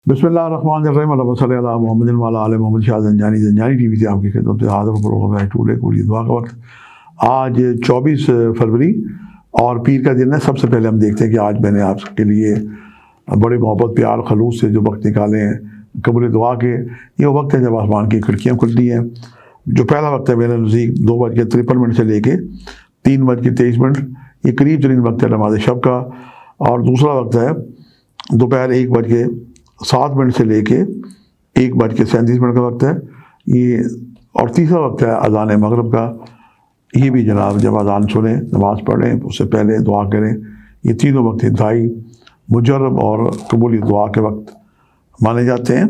बिस्मिल्लाहिर्रहमानिर्रहीम अल्लाहुम्मा सल्लि अला मुहम्मदिन व अला आलि मुहम्मद। शाह ज़ंजानी टीवी से आपकी खिदमत में हाज़िर प्रोग्राम है टुडे कोई दुआ का वक्त। आज 24 फरवरी और पीर का दिन है। सबसे पहले हम देखते हैं कि आज मैंने आपके लिए बड़े मोहब्बत प्यार खलूस से जो वक्त निकाले हैं कबूल दुआ के। ये वक्त है जब आसमान की खिड़कियाँ खुलती हैं। जो पहला वक्त है मेरे नज़दीक 2:53 से लेके 3:23, ये करीब तरीन वक्त है नमाज शब का। और दूसरा वक्त है दोपहर 1:07 से लेके 1:37 का वक्त है ये। और तीसरा वक्त है अज़ान मगरिब का। ये भी जनाब जब अज़ान सुने नमाज़ पढ़ें उससे पहले दुआ करें। ये तीनों वक्त इंतहाई मुजर्रब और कबूली दुआ के वक्त माने जाते हैं।